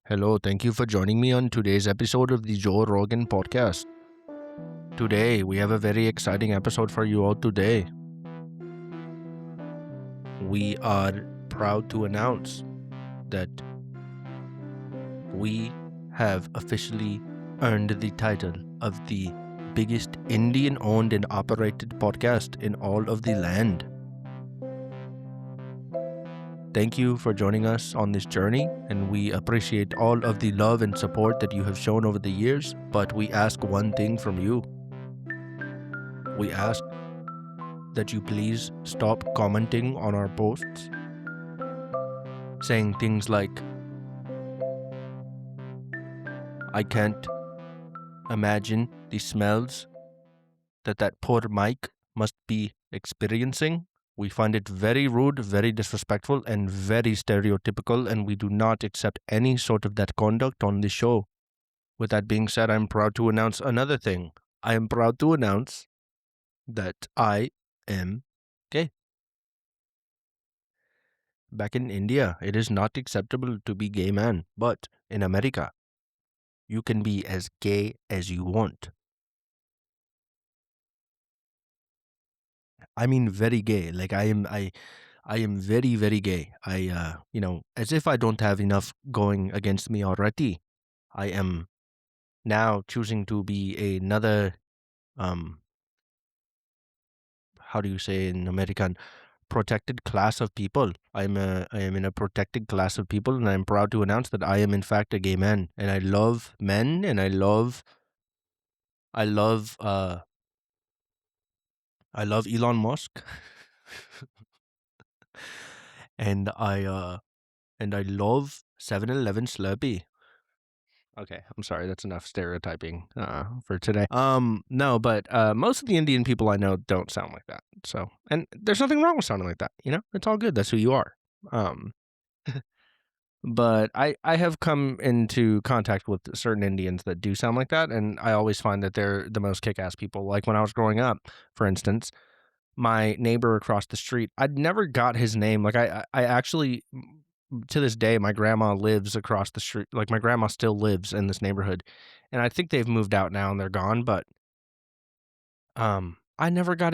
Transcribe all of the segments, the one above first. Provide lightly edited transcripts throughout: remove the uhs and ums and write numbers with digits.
Hello, thank you for joining me on today's episode of the Joe Rogan podcast. Today, we have a very exciting episode for you all today. We are proud to announce that we have officially earned the title of the biggest Indian owned and operated podcast in all of the land. Thank you for joining us on this journey, and we appreciate all of the love and support that you have shown over the years. But we ask one thing from you. We ask that you please stop commenting on our posts, saying things like, I can't imagine the smells that poor Mike must be experiencing. We find it very rude, very disrespectful, and very stereotypical, and we do not accept any sort of that conduct on this show. With that being said, I'm proud to announce another thing. I am proud to announce that I am gay. Back in India, it is not acceptable to be gay man, but in America, you can be as gay as you want. I mean very gay. Like I am very, very gay. As if I don't have enough going against me already. I am now choosing to be another how do you say in American, protected class of people. I am in a protected class of people, and I'm proud to announce that I am in fact a gay man, and I love men, and I love Elon Musk, and I love 7-Eleven Slurpee. Okay, I'm sorry, that's enough stereotyping for today. No, but most of the Indian people I know don't sound like that. So, and there's nothing wrong with sounding like that. You know, it's all good. That's who you are. But I have come into contact with certain Indians that do sound like that, and I always find that they're the most kick-ass people. Like when I was growing up, for instance, my neighbor across the street, I'd never got his name. Like I actually, to this day, my grandma lives across the street. Like my grandma still lives in this neighborhood, and I think they've moved out now and they're gone. But I never got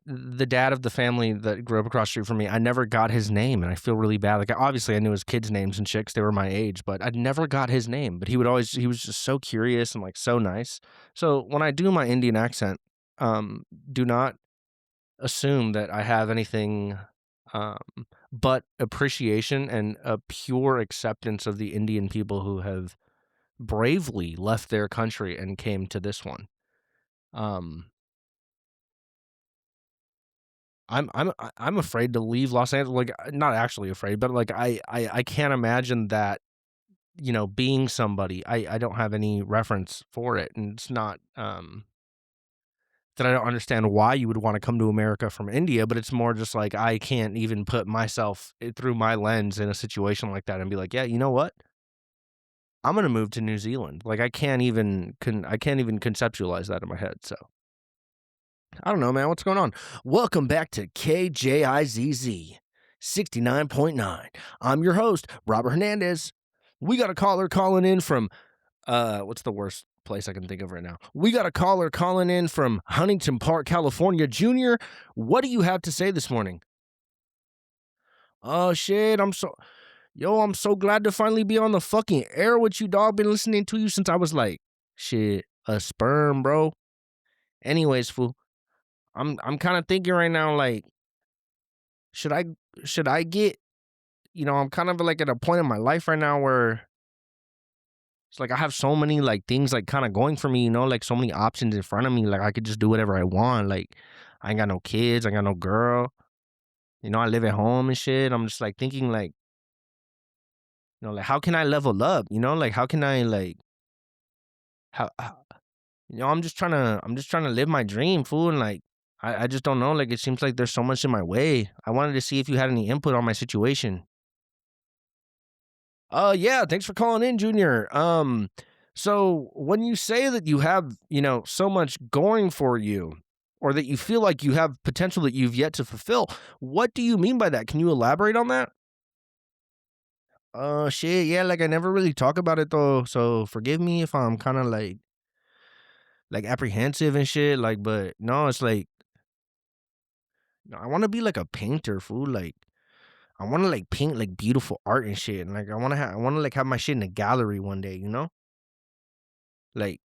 the dad of the family that grew up across the street from me. I never got his name, and I feel really bad. Like obviously I knew his kids' names and shit 'cause they were my age, but I'd never got his name. But he was just so curious and like so nice. So when I do my Indian accent, do not assume that I have anything um, but appreciation and a pure acceptance of the Indian people who have bravely left their country and came to this one. Um, I'm afraid to leave Los Angeles. Like not actually afraid, but like I can't imagine that being somebody. I don't have any reference for it, and it's not that I don't understand why you would want to come to America from India, but it's more just like I can't even put myself through my lens in a situation like that and be like, yeah, you know what? I'm gonna move to New Zealand. Like I can't even conceptualize that in my head. So I don't know, man. What's going on? Welcome back to KJIZZ 69.9. I'm your host, Robert Hernandez. We got a caller calling in from what's the worst place I can think of right now? We got a caller calling in from Huntington Park, California. Junior, what do you have to say this morning? Oh shit, I'm so glad to finally be on the fucking air with you, dog. Been listening to you since I was like shit, a sperm, bro. Anyways, fool. I'm kind of thinking right now, like, should I should I get, I'm kind of like at a point in my life right now where it's like I have so many like things like kind of going for me, like so many options in front of me. Like I could just do whatever I want. Like I ain't got no kids, I got no girl. I live at home and shit. I'm just like thinking like, like how can I level up? Like how can I like how I'm just trying to live my dream, fool, and like I just don't know. Like it seems like there's so much in my way. I wanted to see if you had any input on my situation. Yeah, thanks for calling in, Junior. So when you say that you have, so much going for you, or that you feel like you have potential that you've yet to fulfill, what do you mean by that? Can you elaborate on that? Shit, yeah, like, I never really talk about it, though, so forgive me if I'm kinda, like, apprehensive and shit, like, but no, it's like, I wanna be like a painter, fool, like, I wanna, like, paint, like, beautiful art and shit, and, like, I wanna, like, have my shit in a gallery one day, you know? Like,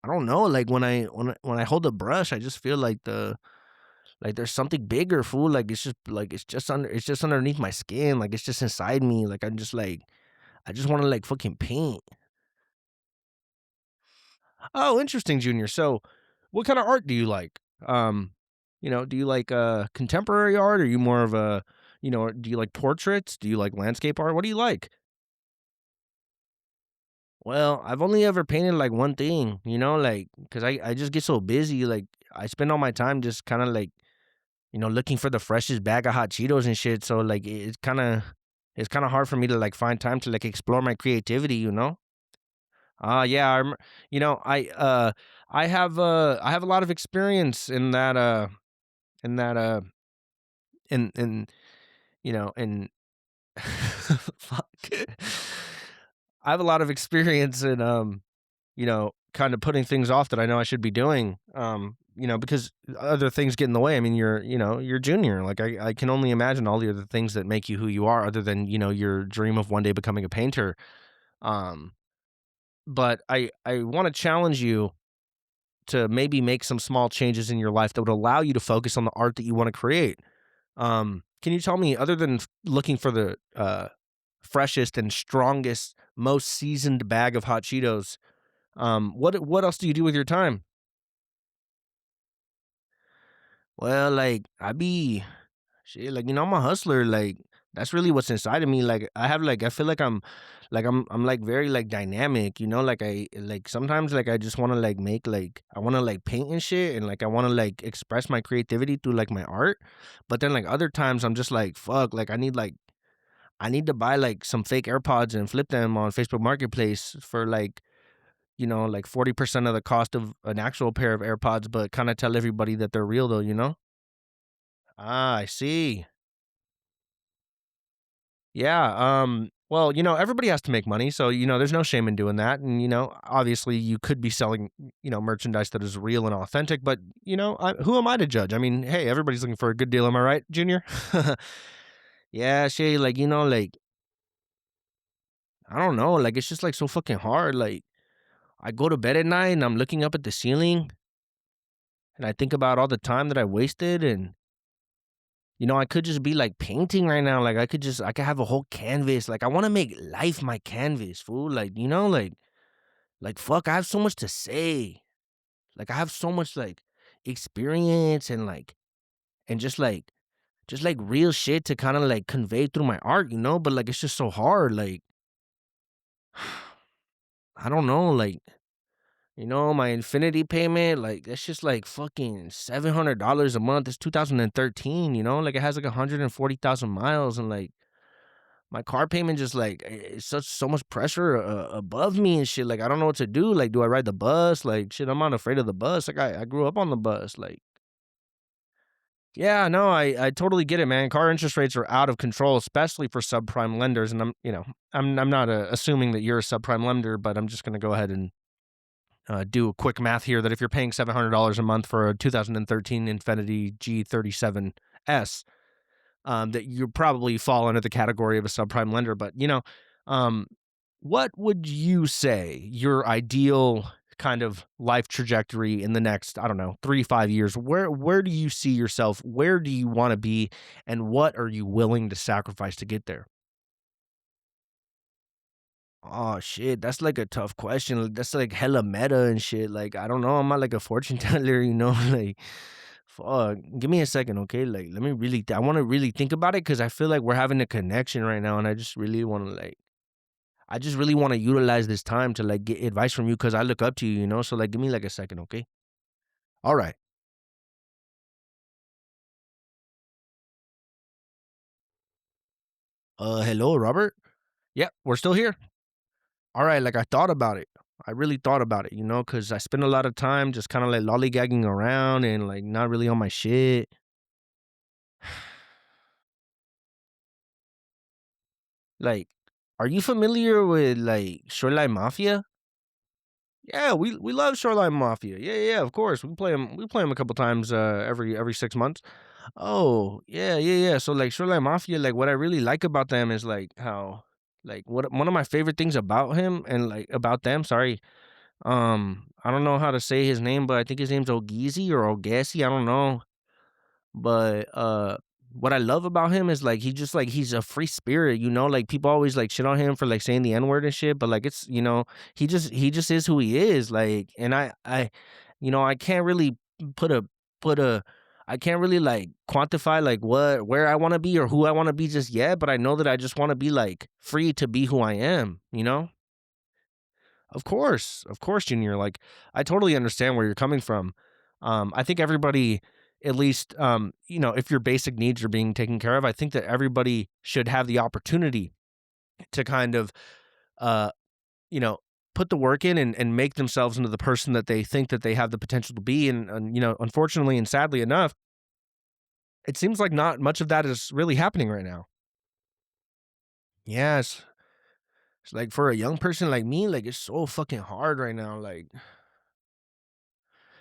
I don't know, like, when I hold a brush, I just feel like, there's something bigger, fool, like, it's just underneath my skin, like, it's just inside me, like, I'm just, like I just wanna, like, fucking paint. Oh, interesting, Junior. So, what kind of art do you like? Do you like contemporary art? Are you more of a, do you like portraits? Do you like landscape art? What do you like? Well, I've only ever painted like one thing, like because I just get so busy. Like I spend all my time just kind of like looking for the freshest bag of hot Cheetos and shit. So like it's kind of hard for me to like find time to like explore my creativity. Yeah, you know, I have a lot of experience in that in in fuck. I have a lot of experience in kind of putting things off that I know I should be doing. Because other things get in the way. I mean, you're junior. Like I can only imagine all the other things that make you who you are, other than your dream of one day becoming a painter. Um, but I want to challenge you to maybe make some small changes in your life that would allow you to focus on the art that you want to create. Can you tell me, other than looking for the freshest and strongest, most seasoned bag of hot Cheetos, what else do you do with your time? Well, like I be shit, like I'm a hustler. Like that's really what's inside of me. Like I feel like I'm like very like dynamic. Like I like sometimes like I just want to like make like I want to like paint and shit, and like I want to like express my creativity through like my art. But then like other times I'm just like fuck. Like I need to buy like some fake AirPods and flip them on Facebook Marketplace for like 40% of the cost of an actual pair of AirPods, but kind of tell everybody that they're real though. Ah, I see. Yeah, well, everybody has to make money, so, there's no shame in doing that, and, obviously, you could be selling, merchandise that is real and authentic, but, who am I to judge? I mean, hey, everybody's looking for a good deal, am I right, Junior? Yeah, Shay, like, like, I don't know, like, it's just, like, so fucking hard, like, I go to bed at night and I'm looking up at the ceiling, and I think about all the time that I wasted, and I could just be like painting right now. Like I could have a whole canvas. Like I want to make life my canvas, fool. Like, like fuck, I have so much to say. Like I have so much like experience and just like real shit to kind of like convey through my art. But like it's just so hard. Like I don't know, like my Infinity payment, like that's just like fucking $700 a month. It's 2013, like it has like 140,000 miles, and like my car payment just like it's such so much pressure above me and shit. Like I don't know what to do. Like, do I ride the bus? Like, shit, I'm not afraid of the bus. Like I grew up on the bus. Like, yeah, no, I totally get it, man. Car interest rates are out of control, especially for subprime lenders. And I'm not assuming that you're a subprime lender, but I'm just gonna go ahead and do a quick math here. That if you're paying $700 a month for a 2013 Infiniti G37 S, that you probably fall under the category of a subprime lender. But um, what would you say your ideal kind of life trajectory in the next, I don't know, 3 5 years? Where do you see yourself? Where do you want to be? And what are you willing to sacrifice to get there? Oh shit, that's like a tough question. Like, that's like hella meta and shit. Like I don't know. I'm not like a fortune teller. Like fuck. Give me a second, okay? Like let me really. I want to really think about it because I feel like we're having a connection right now, and I just really want to like. I just really want to utilize this time to like get advice from you because I look up to you. So like, give me like a second, okay? All right. Hello, Robert. Yep, we're still here. All right. Like I thought about it. I really thought about it, because I spend a lot of time just kind of like lollygagging around and like not really on my shit. Like, are you familiar with, like, Shoreline Mafia? Yeah, we love Shoreline Mafia. Yeah, yeah, of course. We play 'em a couple times, every 6 months. Oh, yeah, yeah, yeah. So, like, Shoreline Mafia, like, what I really like about them is, like, how like, what one of my favorite things about him and, like about them, sorry, I don't know how to say his name, but I think his name's Ogeezy or Ogassi, I don't know. But, what I love about him is, like, he just, like he's a free spirit, you know? Like, people always, like, shit on him for, like, saying the N word and shit, but, like, it's he just is who he is, like, and I can't really put a put a I can't really, like, quantify, like, where I wanna be or who I wanna be just yet, but I know that I just wanna be, like, free to be who I am, you know? Of course, Junior. Like, I totally understand where you're coming from. I think everybody, at least, if your basic needs are being taken care of, I think that everybody should have the opportunity to kind of, uh, you know, put the work in and make themselves into the person that they think that they have the potential to be. And unfortunately and sadly enough, it seems like not much of that is really happening right now. Yes. It's like for a young person like me, like it's so fucking hard right now. Like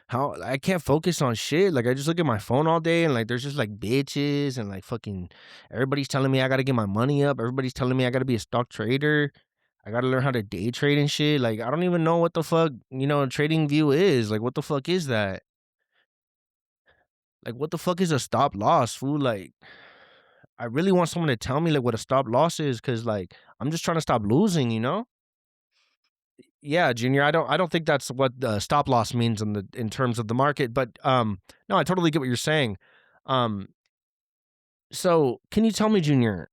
how I can't focus on shit. Like I just look at my phone all day and like there's just like bitches and like fucking everybody's telling me I gotta get my money up. Everybody's telling me I gotta be a stock trader. I gotta learn how to day trade and shit. Like I don't even know what the fuck, trading view is. Like what the fuck is that? Like what the fuck is a stop loss, fool? Like I really want someone to tell me like what a stop loss is, cause like I'm just trying to stop losing, you know? Yeah, Junior. I don't think that's what stop loss means in terms of the market, but no, I totally get what you're saying. Um, so can you tell me, Junior?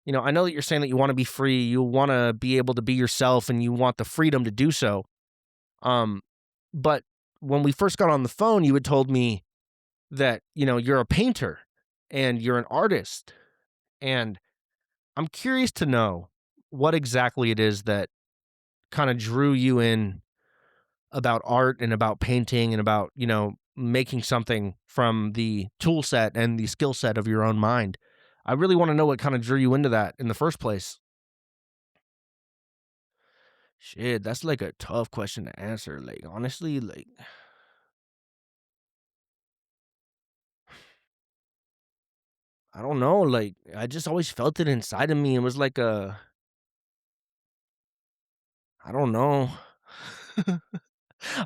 I know that you're saying that you want to be free, you want to be able to be yourself, and you want the freedom to do so. Um, but when we first got on the phone, you had told me that you're a painter and you're an artist, and I'm curious to know what exactly it is that kind of drew you in about art and about painting and about, making something from the tool set and the skill set of your own mind. I really want to know what kind of drew you into that in the first place. Shit, that's like a tough question to answer. Like, honestly, like, I don't know. Like, I just always felt it inside of me. It was like I don't know.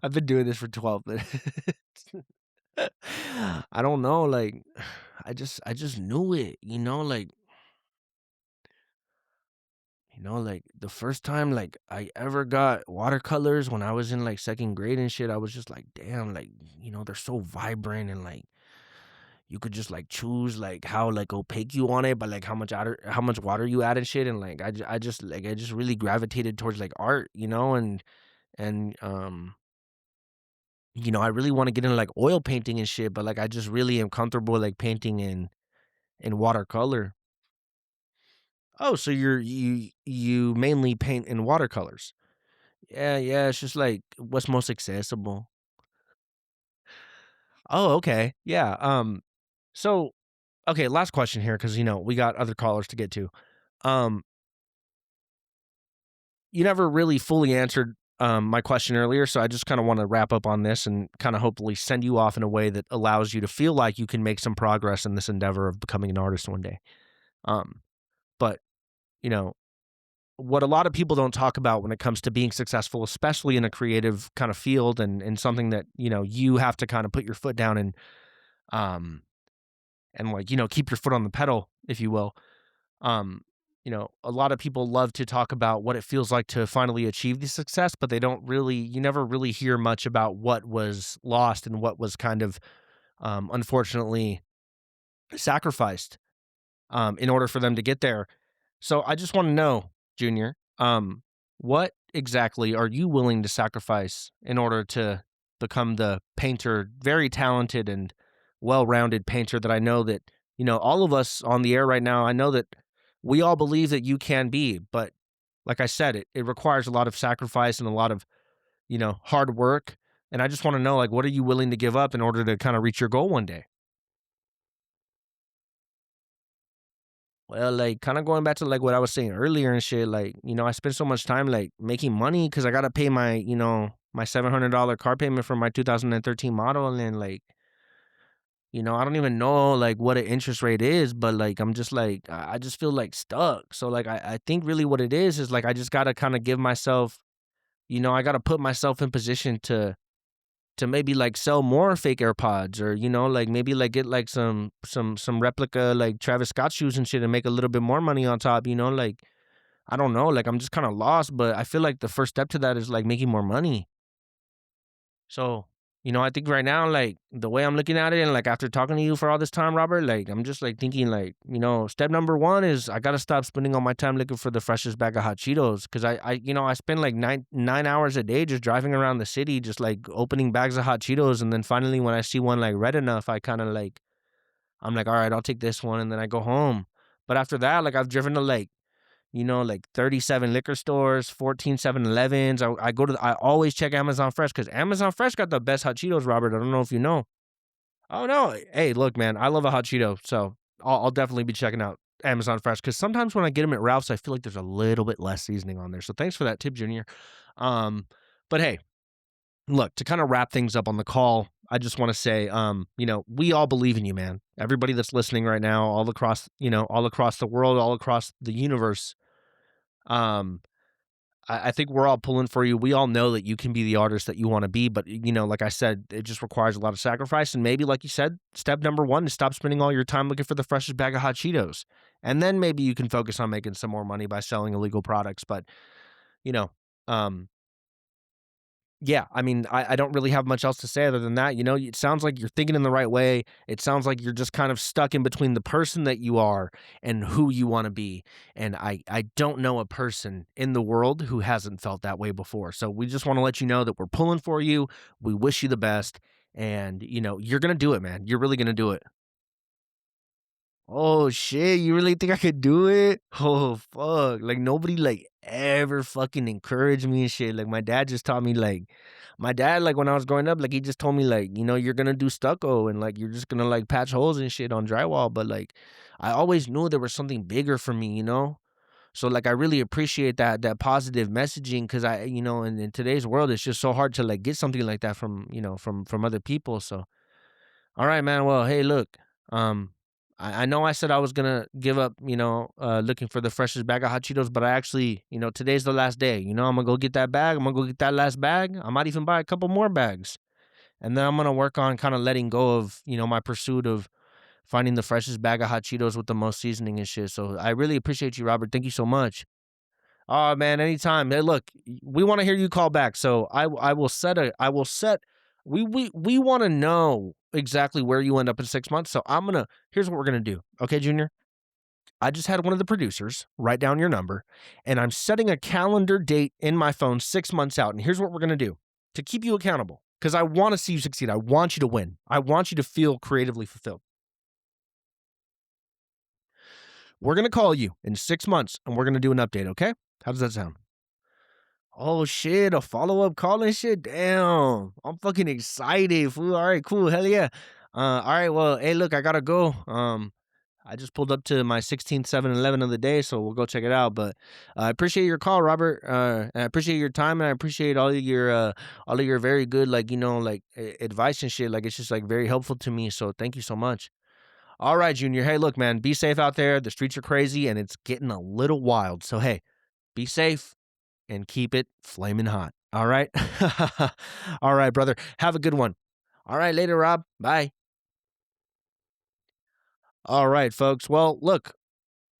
I've been doing this for 12 minutes. I don't know. Like, I just knew it, like the first time like I ever got watercolors when I was in like second grade and shit, I was just like, damn, like, they're so vibrant and like you could just like choose like how like opaque you want it, but like how much water you add and shit. And like I just really gravitated towards like art, and I really want to get into like oil painting and shit, but like I just really am comfortable like painting in watercolor. Oh, so you mainly paint in watercolors. Yeah, yeah, it's just, like, what's most accessible. Oh, okay, yeah, so okay, last question here, because we got other callers to get to. Um, you never really fully answered, my question earlier, so I just kinda wanna wrap up on this and kinda hopefully send you off in a way that allows you to feel like you can make some progress in this endeavor of becoming an artist one day. Um, but, you know, what a lot of people don't talk about when it comes to being successful, especially in a creative kind of field and something that, you have to kind of put your foot down um and like, keep your foot on the pedal, if you will. Um, a lot of people love to talk about what it feels like to finally achieve the success, but you never really hear much about what was lost and what was kind of unfortunately sacrificed in order for them to get there. So I just want to know, Junior, what exactly are you willing to sacrifice in order to become the painter, very talented and well-rounded painter that I know that, all of us on the air right now, I know that we all believe that you can be, but like I said, it requires a lot of sacrifice and a lot of, hard work. And I just want to know, like, what are you willing to give up in order to kind of reach your goal one day? Well, like, kinda going back to, like, what I was saying earlier and shit, like, I spend so much time, like, making money because I gotta pay my, my $700 car payment for my 2013 model, and then, like, I don't even know, like, what an interest rate is, but, like, I'm just, like, I just feel, like, stuck. So, like, I think really what it is, like, I just gotta kinda give myself, I gotta put myself in position to maybe, like, sell more fake AirPods, or, like, maybe, like, get, like, some replica, like, Travis Scott shoes and shit, and make a little bit more money on top, like, I don't know, like, I'm just kinda lost, but I feel like the first step to that is, like, making more money. So, I think right now, like, the way I'm looking at it, and, like, after talking to you for all this time, Robert, like, I'm just, like, thinking, like, step number 1 is I gotta stop spending all my time looking for the freshest bag of Hot Cheetos, because I spend, like, 9 hours a day just driving around the city, just, like, opening bags of Hot Cheetos, and then finally when I see one, like, red enough, I kinda, like, I'm like, "Alright, I'll take this one," and then I go home. But after that, like, I've driven to, like, like 37 liquor stores, 14 7-Elevens. I always check Amazon Fresh because Amazon Fresh got the best hot Cheetos, Robert. I don't know if you know. Oh, no. Hey, look, man, I love a hot Cheeto. So I'll definitely be checking out Amazon Fresh because sometimes when I get them at Ralph's, I feel like there's a little bit less seasoning on there. So thanks for that tip, Junior. Um, but hey, look, to kind of wrap things up on the call, I just want to say, we all believe in you, man. Everybody that's listening right now, all across the world, all across the universe. Um, I think we're all pulling for you. We all know that you can be the artist that you want to be, but like I said, it just requires a lot of sacrifice. And maybe, like you said, step number 1 is stop spending all your time looking for the freshest bag of hot Cheetos, and then maybe you can focus on making some more money by selling illegal products. But you know, um, yeah, I mean, I don't really have much else to say other than that. It sounds like you're thinking in the right way. It sounds like you're just kind of stuck in between the person that you are and who you want to be. And I don't know a person in the world who hasn't felt that way before. So we just want to let you know that we're pulling for you. We wish you the best. And, you're going to do it, man. You're really going to do it. Oh shit, you really think I could do it? Oh fuck. Like nobody like ever fucking encouraged me and shit. Like my dad just taught me my dad, like when I was growing up, like he just told me like, you're gonna do stucco and like you're just gonna like patch holes and shit on drywall. But like I always knew there was something bigger for me. So like I really appreciate that positive messaging because in today's world it's just so hard to like get something like that from, from other people. So all right, man. Well, hey, look, um, I know I said I was gonna give up, looking for the freshest bag of hot Cheetos, but I actually, today's the last day. I'm gonna go get that bag. I'm gonna go get that last bag. I might even buy a couple more bags, and then I'm gonna work on kind of letting go of, my pursuit of finding the freshest bag of hot Cheetos with the most seasoning and shit. So I really appreciate you, Robert. Thank you so much. Oh man, anytime. Hey, look, we want to hear you call back. So I will set we want to know exactly where you end up in 6 months. So here's what we're gonna do. Okay, Junior? I just had one of the producers write down your number, and I'm setting a calendar date in my phone 6 months out. And here's what we're gonna do to keep you accountable. Because I want to see you succeed. I want you to win. I want you to feel creatively fulfilled. We're gonna call you in 6 months and we're gonna do an update, okay? How does that sound? Oh shit, a follow-up call and shit? Damn. I'm fucking excited, fool. All right, cool. Hell yeah. All right, well, hey, look, I gotta go. I just pulled up to my 16th 7-Eleven of the day, so we'll go check it out. But I appreciate your call, Robert. And I appreciate your time, and I appreciate all of your very good, like, like advice and shit. Like, it's just like very helpful to me. So thank you so much. All right, Junior. Hey, look, man, be safe out there. The streets are crazy and it's getting a little wild. So hey, be safe and keep it flaming hot. All right. All right, brother. Have a good one. All right, later, Rob. Bye. All right, folks. Well, look,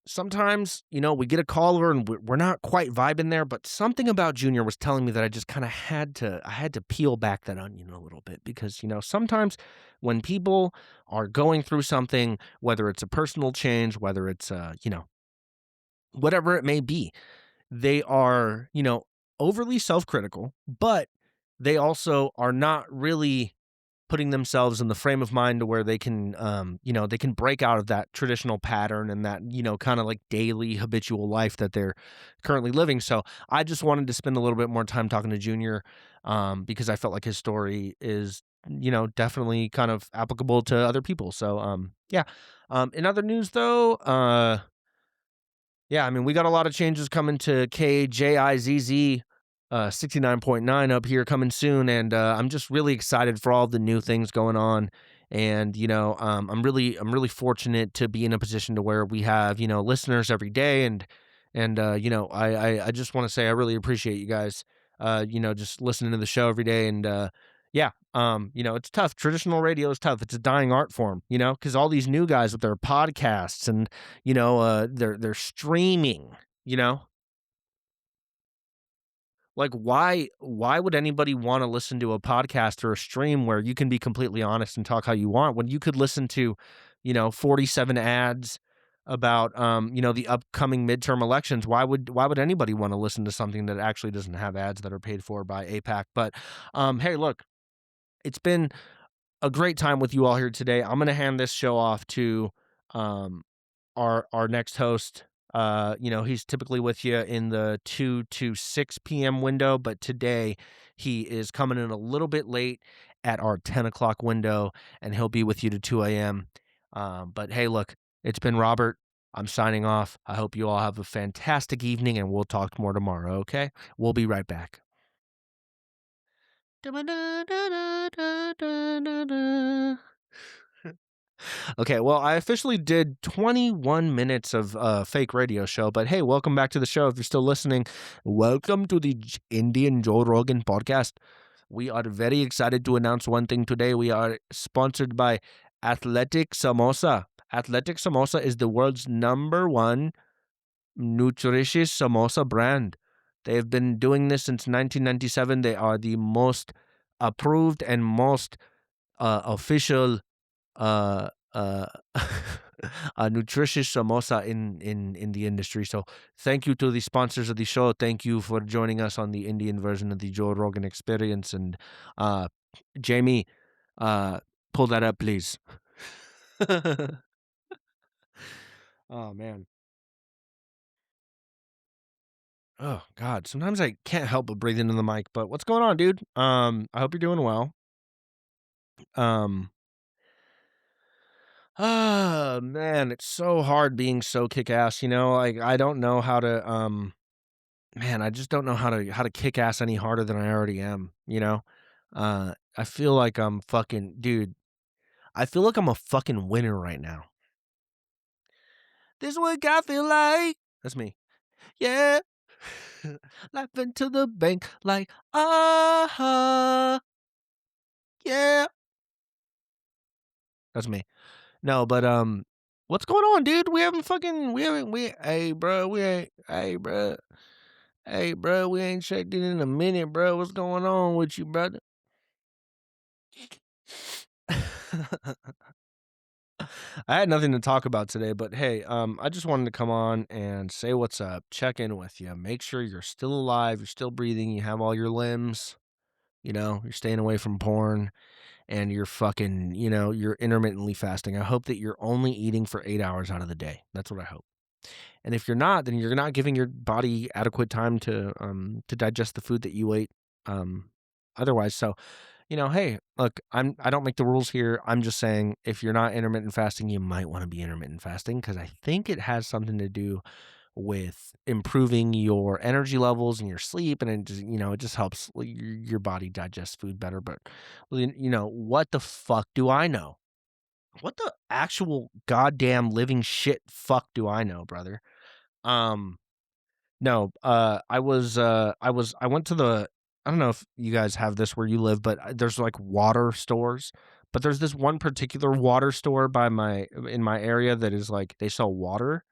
sometimes, we get a caller and we're not quite vibing there, but something about Junior was telling me that I just kind of I had to peel back that onion a little bit because, sometimes when people are going through something, whether it's a personal change, whether it's, whatever it may be, they are, overly self-critical, but they also are not really putting themselves in the frame of mind to where they can, they can break out of that traditional pattern and that, kind of like daily habitual life that they're currently living. So I just wanted to spend a little bit more time talking to Junior, because I felt like his story is, definitely kind of applicable to other people. So, yeah. In other news though, Yeah, I mean, we got a lot of changes coming to KJIZZ 69.9 up here coming soon, and I'm just really excited for all the new things going on. And I'm really fortunate to be in a position to where we have listeners every day, and I just want to say I really appreciate you guys, just listening to the show every day, and yeah, it's tough. Traditional radio is tough. It's a dying art form, because all these new guys with their podcasts and they're streaming, you know? Like, why would anybody wanna listen to a podcast or a stream where you can be completely honest and talk how you want when you could listen to, 47 ads about, the upcoming midterm elections? Why would anybody wanna listen to something that actually doesn't have ads that are paid for by APAC? But, hey, look, it's been a great time with you all here today. I'm gonna hand this show off to, um our next host. He's typically with you in the 2 to 6 p.m. window, but today he is coming in a little bit late at our 10 o'clock window, and he'll be with you to 2 a.m. But hey, look, it's been Robert. I'm signing off. I hope you all have a fantastic evening, and we'll talk more tomorrow, okay? We'll be right back. Okay, well, I officially did 21 minutes of fake radio show, but hey, welcome back to the show. If you're still listening, welcome to the Indian Joe Rogan podcast. We are very excited to announce one thing today. We are sponsored by Athletic Samosa. Athletic Samosa is the world's #1 nutritious samosa brand. They have been doing this since 1997. They are the most approved and most official uh, uh, a nutritious samosa in the industry. So thank you to the sponsors of the show. Thank you for joining us on the Indian version of the Joe Rogan Experience. And Jamie, pull that up, please. Oh man. Oh God. Sometimes I can't help but breathe into the mic. But what's going on, dude? I hope you're doing well. Um, Man, it's so hard being so kick ass. Like I don't know how to Man, I just don't know how to kick ass any harder than I already am, you know? I feel like I'm fucking dude, I feel like I'm a fucking winner right now. This is what I feel like. That's me. Yeah. Laughing to the bank like, yeah. That's me. No, but what's going on, dude? Hey bro, hey bro, we ain't checked in a minute, bro. What's going on with you, brother? I had nothing to talk about today, but hey, I just wanted to come on and say what's up, check in with you, make sure you're still alive, you're still breathing, you have all your limbs, you're staying away from porn, and you're fucking, you're intermittently fasting. I hope that you're only eating for 8 hours out of the day. That's what I hope. And if you're not, then you're not giving your body adequate time to digest the food that you ate otherwise. So hey, look, I don't make the rules here. I'm just saying if you're not intermittent fasting, you might want to be intermittent fasting because I think it has something to do with improving your energy levels and your sleep, and it just helps your body digest food better. But what the fuck do I know? What the actual goddamn living shit fuck do I know, brother? Um no, I went to I don't know if you guys have this where you live, but there's like water stores. But there's this one particular water store in my area that is like they sell water.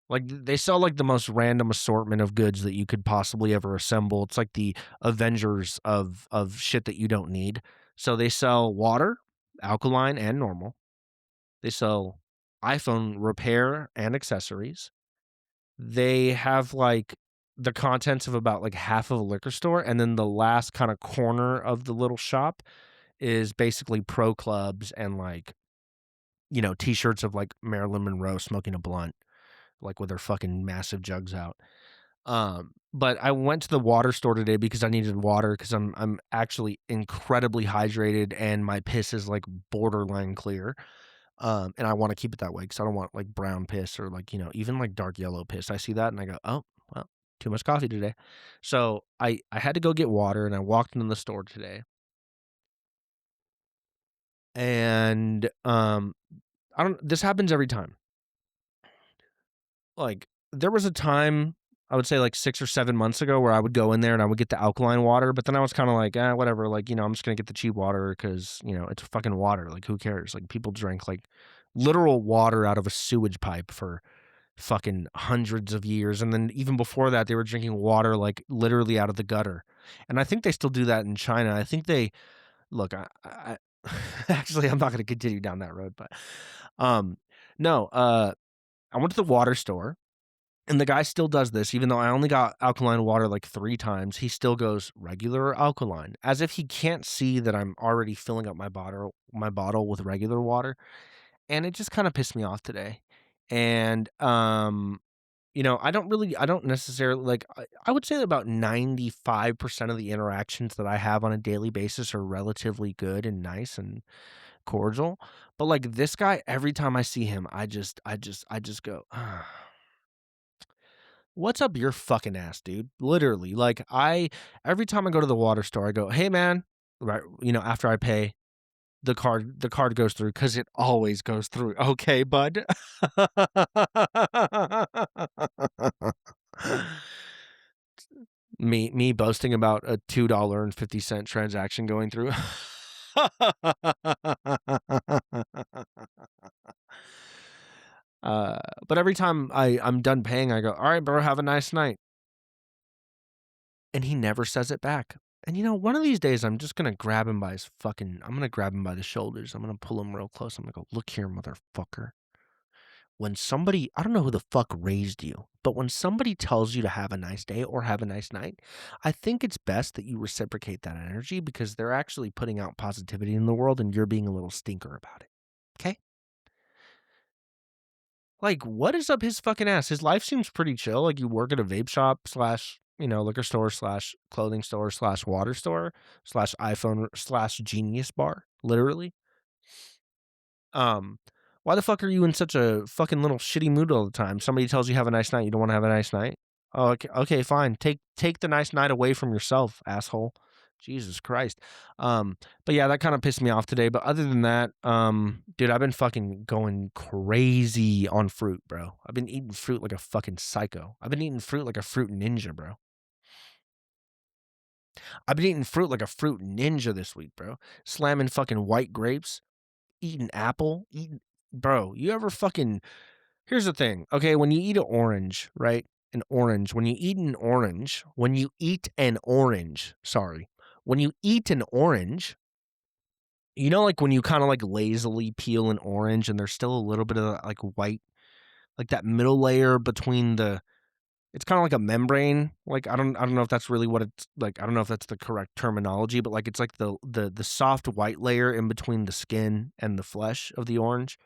Like they sell like the most random assortment of goods that you could possibly ever assemble. It's like the Avengers of shit that you don't need. So they sell water, alkaline and normal. They sell iPhone repair and accessories. They have, like, the contents of about, like, half of a liquor store, and then the last kinda corner of the little shop is basically pro clubs and, like, T-shirts of, like, Marilyn Monroe smoking a blunt, like, with her fucking massive jugs out. But I went to the water store today because I needed water because I'm actually incredibly hydrated and my piss is, like, borderline clear. And I wanna keep it that way because I don't want, like, brown piss or, like, even, like, dark yellow piss. I see that and I go, "Oh, well, too much coffee today." So, I had to go get water, and I walked into the store today, and, I don't this happens every time. Like, there was a time, I would say, like, 6 or 7 months ago where I would go in there and I would get the alkaline water, but then I was kinda like, whatever, like, I'm just gonna get the cheap water because it's fucking water, like, who cares?" Like, people drink, like, literal water out of a sewage pipe for fucking hundreds of years, and then even before that, they were drinking water, like, literally out of the gutter, and I think they still do that in China. I think they look, I actually, I'm not gonna continue down that road, but, um, no, I went to the water store, and the guy still does this, even though I only got alkaline water, like, 3 times, he still goes, "Regular or alkaline?" As if he can't see that I'm already filling up my bottle with regular water, and it just kinda pissed me off today, and, I don't necessarily like, I would say that about 95% of the interactions that I have on a daily basis are relatively good and nice and cordial, but, like, this guy, every time I see him, I just go, "What's up your fucking ass, dude?" Literally, like, every time I go to the water store, I go, "Hey, man," right, after I pay, the card goes through because it always goes through. "Okay, bud." Me boasting about a $2.50 transaction going through. Uh, but every time I'm done paying, I go, "Alright, bro, have a nice night." And he never says it back. And, one of these days, I'm gonna grab him by the shoulders. I'm gonna pull him real close. I'm gonna go, "Look here, motherfucker. When somebody I don't know who the fuck raised you, but when somebody tells you to have a nice day or have a nice night, I think it's best that you reciprocate that energy because they're actually putting out positivity in the world and you're being a little stinker about it. Okay? Like, what is up his fucking ass? His life seems pretty chill. Like, you work at a vape shop slash, liquor store slash clothing store slash water store slash iPhone slash genius bar, literally. Um, why the fuck are you in such a fucking little shitty mood all the time? Somebody tells you have a nice night, you don't wanna have a nice night? Oh, okay, fine. Take the nice night away from yourself, asshole. Jesus Christ. But yeah, that kinda pissed me off today, but other than that, dude, I've been fucking going crazy on fruit, bro. I've been eating fruit like a fucking psycho. I've been eating fruit like a fruit ninja, bro. I've been eating fruit like a fruit ninja this week, bro. Slamming fucking white grapes, eating apple, eating bro, you ever fucking here's the thing, okay, when you eat an orange, right? When you eat an orange, sorry, when you eat an orange, like when you kinda like lazily peel an orange and there's still a little bit of that like white, like that middle layer between it's kinda like a membrane, like I don't know if that's really what it's like, I don't know if that's the correct terminology, but like it's like the soft white layer in between the skin and the flesh of the orange.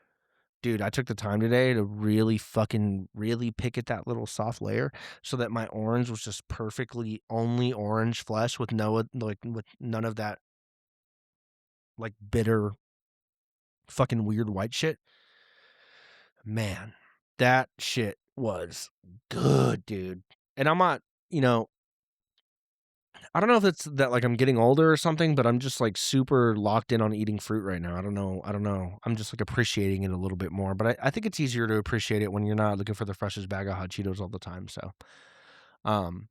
Dude, I took the time today to really fucking really pick at that little soft layer so that my orange was just perfectly only orange flesh with with none of that, like, bitter, fucking weird white shit. Man, that shit was good, dude. And I'm not, you know, I don't know if it's that, like, I'm getting older or something, but I'm just, like, super locked in on eating fruit right now. I don't know. I'm just, like, appreciating it a little bit more, but I think it's easier to appreciate it when you're not looking for the freshest bag of Hot Cheetos all the time, so, um,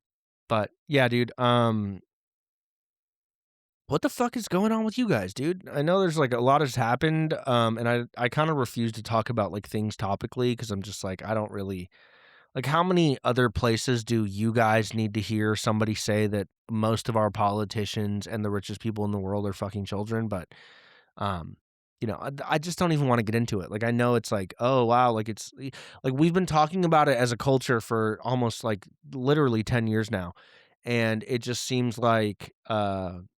but yeah, dude, what the fuck is going on with you guys, dude? I know there's, like, a lot has happened, and I kinda refuse to talk about, like, things topically because 'cause I'm just like, I don't really like, how many other places do you guys need to hear somebody say that most of our politicians and the richest people in the world are fucking children? But, um, I just don't even wanna get into it. Like, I know it's like, "Oh, wow," like, like, we've been talking about it as a culture for almost, like, literally 10 years now, and it just seems like I'm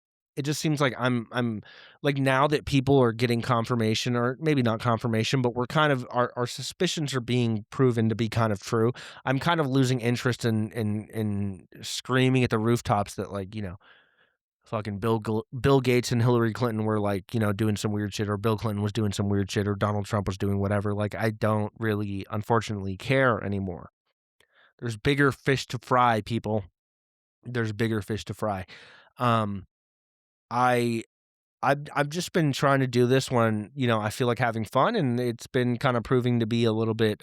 like, now that people are getting confirmation or maybe not confirmation, but we're kind of our suspicions are being proven to be kind of true. I'm kind of losing interest in screaming at the rooftops that, like, fucking Bill Gates and Hillary Clinton were like, doing some weird shit, or Bill Clinton was doing some weird shit, or Donald Trump was doing whatever. Like, I don't really, unfortunately, care anymore. There's bigger fish to fry, people. There's bigger fish to fry. Um, I I've just been trying to do this one, I feel like having fun, and it's been kind of proving to be a little bit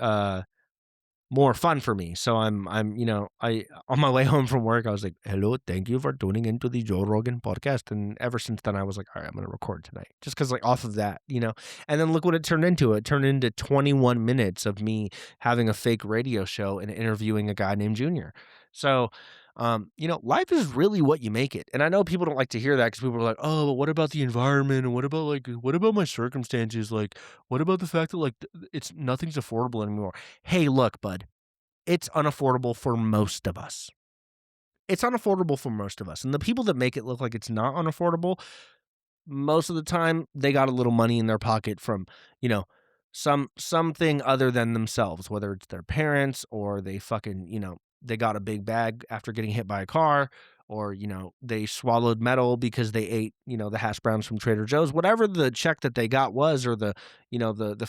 more fun for me. So I on my way home from work, I was like, "Hello, thank you for tuning into the Joe Rogan podcast." And ever since then, I was like, "All right, I'm gonna record tonight," just because like off of that. And then look what it turned into. It turned into 21 minutes of me having a fake radio show and interviewing a guy named Junior. So. Life is really what you make it. And I know people don't like to hear that because people are like, oh, but what about the environment? And what about my circumstances? Like, what about the fact that like it's nothing's affordable anymore? Hey, look, bud, it's unaffordable for most of us. It's unaffordable for most of us. And the people that make it look like it's not unaffordable, most of the time they got a little money in their pocket from, you know, something other than themselves, whether it's their parents or they fucking, they got a big bag after getting hit by a car, or, they swallowed metal because they ate, the hash browns from Trader Joe's, whatever the check that they got was, or the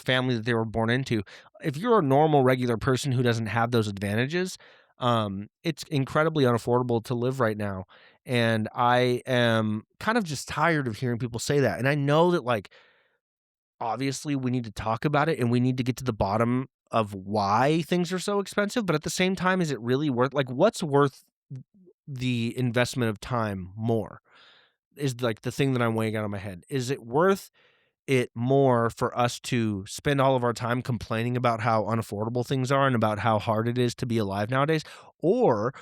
family that they were born into. If you're a normal, regular person who doesn't have those advantages, it's incredibly unaffordable to live right now. And I am kind of just tired of hearing people say that. And I know that, like, obviously we need to talk about it and we need to get to the bottom of why things are so expensive. But at the same time, is it really worth, like, what's worth the investment of time more? Is like the thing that I'm weighing out of my head. Is it worth it more for us to spend all of our time complaining about how unaffordable things are and about how hard it is to be alive nowadays? Or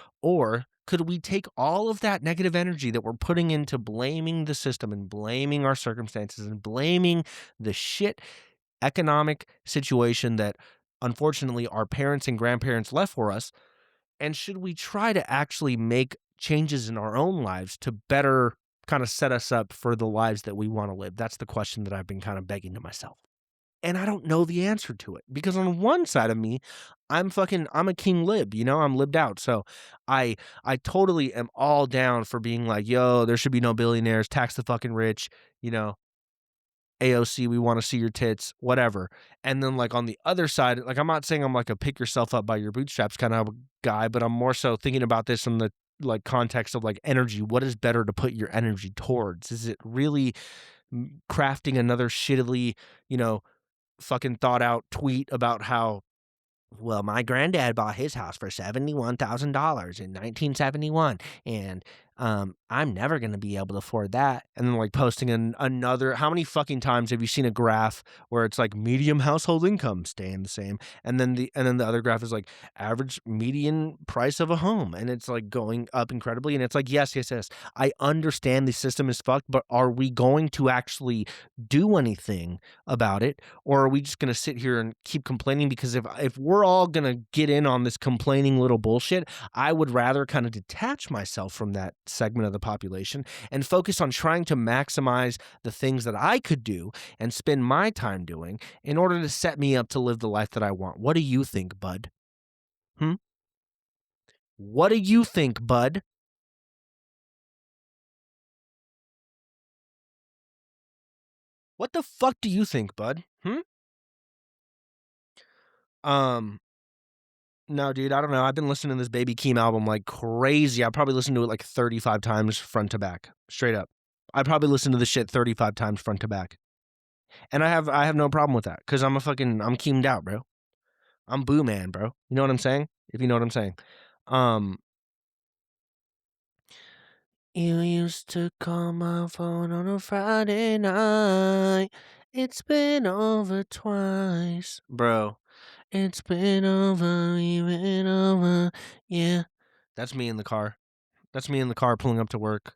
could we take all of that negative energy that we're putting into blaming the system and blaming our circumstances and blaming the shit economic situation that unfortunately our parents and grandparents left for us, and should we try to actually make changes in our own lives to better kind of set us up for the lives that we want to live? That's the question that I've been kind of begging to myself. And I don't know the answer to it, because on one side of me, I'm a king lib, I'm libbed out. So I totally am all down for being like, yo, there should be no billionaires, tax the fucking rich, you know, AOC, we want to see your tits, whatever. And then, like, on the other side, like, I'm not saying I'm like a pick yourself up by your bootstraps kind of guy, but I'm more so thinking about this in the like context of like energy. What is better to put your energy towards? Is it really crafting another shittily, fucking thought out tweet about how, well, my granddad bought his house for $71,000 in 1971, and I'm never going to be able to afford that. And then like posting another, how many fucking times have you seen a graph where it's like medium household income staying the same, and then the other graph is like average median price of a home, and it's like going up incredibly. And it's like, yes, yes, yes, I understand the system is fucked, but are we going to actually do anything about it? Or are we just going to sit here and keep complaining? Because if we're all going to get in on this complaining little bullshit, I would rather kind of detach myself from that segment of the population and focus on trying to maximize the things that I could do and spend my time doing in order to set me up to live the life that I want. What do you think, bud? Hmm? What do you think, bud? What the fuck do you think, bud? Um, no, dude, I don't know. I've been listening to this Baby Keem album like crazy. I probably listened to it like 35 times front to back, straight up. I probably listened to this shit 35 times front to back. And I have no problem with that, because I'm keemed out, bro. I'm Boo Man, bro. You know what I'm saying? If you know what I'm saying. Um, you used to call my phone on a Friday night. It's been over twice, bro. It's been over, even over, yeah. That's me in the car. That's me in the car pulling up to work,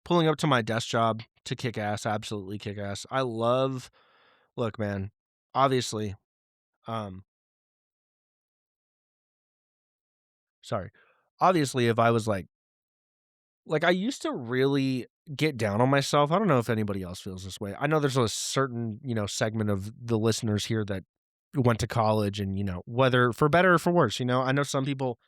pulling up to my desk job to kick ass, absolutely kick ass. Look, man, obviously, um, sorry. Obviously, if I was like I used to really get down on myself. I don't know if anybody else feels this way. I know there's a certain, segment of the listeners here that went to college, and, whether for better or for worse, I know some people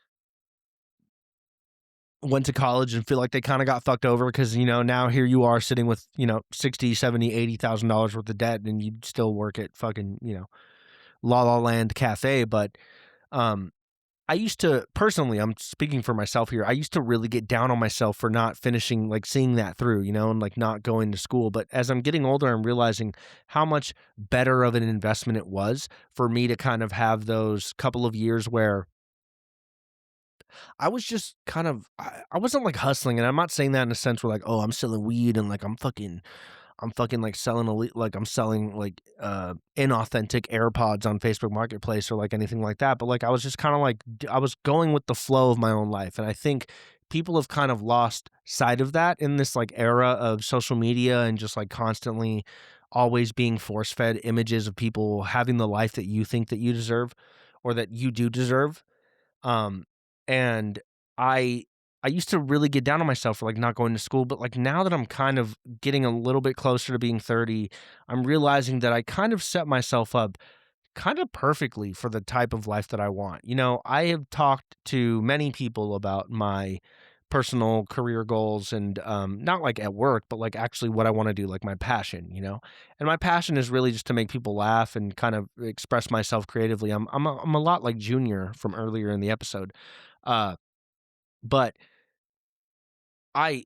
went to college and feel like they kind of got fucked over because, now here you are sitting with, 60, 70, $80,000 worth of debt and you still work at fucking, La La Land Cafe. But um I used to personally, I'm speaking for myself here. I used to really get down on myself for not finishing, like seeing that through, and like not going to school. But as I'm getting older, I'm realizing how much better of an investment it was for me to kind of have those couple of years where I was just kind of, I wasn't like hustling. And I'm not saying that in a sense where like, oh, I'm selling weed and like I'm fucking like selling like I'm selling like inauthentic AirPods on Facebook Marketplace or like anything like that. But like I was just kind of like I was going with the flow of my own life. And I think people have kind of lost sight of that in this like era of social media and just like constantly always being force fed images of people having the life that you think that you deserve or that you do deserve. Um, and I I used to really get down on myself for like not going to school, but like now that I'm kind of getting a little bit closer to being 30, I'm realizing that I kind of set myself up kind of perfectly for the type of life that I want. I have talked to many people about my personal career goals and not like at work, but like actually what I want to do, like my passion. And my passion is really just to make people laugh and kind of express myself creatively. I'm a lot like Junior from earlier in the episode. Uh, but I,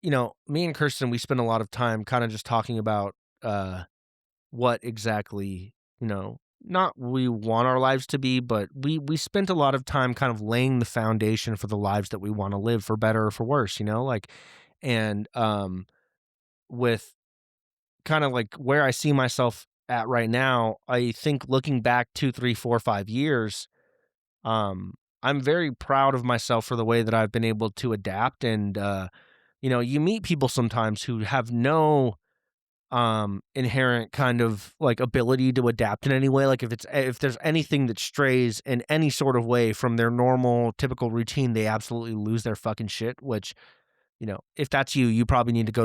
me and Kirsten, we spend a lot of time kind of just talking about uh what exactly, not we want our lives to be, but we spent a lot of time kind of laying the foundation for the lives that we want to live for better or for worse, like and with kind of like where I see myself at right now, I think looking back 2, 3, 4, 5 years, I'm very proud of myself for the way that I've been able to adapt and you meet people sometimes who have no inherent kind of like ability to adapt in any way. Like if there's anything that strays in any sort of way from their normal typical routine, they absolutely lose their fucking shit, which, if that's you, you probably need to go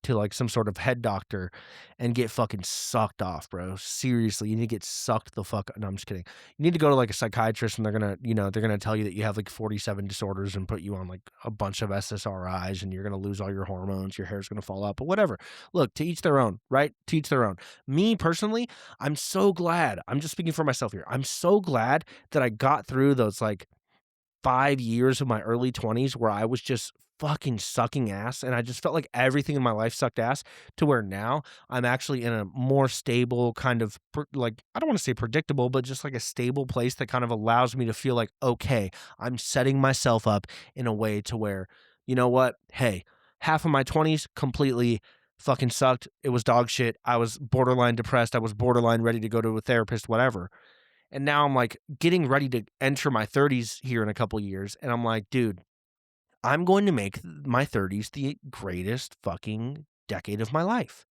to like some sort of head doctor and get fucking sucked off, bro. Seriously, you need to get sucked the fuck. No, I'm just kidding. You need to go to like a psychiatrist and they're gonna tell you that you have like 47 disorders and put you on like a bunch of SSRIs and you're gonna lose all your hormones, your hair's gonna fall out, but whatever. Look, to each their own, right? To each their own. Me personally, I'm so glad. I'm just speaking for myself here. I'm so glad that I got through those like 5 years of my early 20s where I was just fucking sucking ass, and I just felt like everything in my life sucked ass, to where now I'm actually in a more stable kind of like, I don't wanna say predictable, but just like a stable place that kind of allows me to feel like, "Okay, I'm setting myself up in a way to where, you know what? Hey, half of my 20s completely fucking sucked. It was dog shit. I was borderline depressed. I was borderline ready to go to a therapist, whatever." And now I'm like getting ready to enter my 30s here in a couple years. And I'm like, dude, I'm going to make my 30s the greatest fucking decade of my life.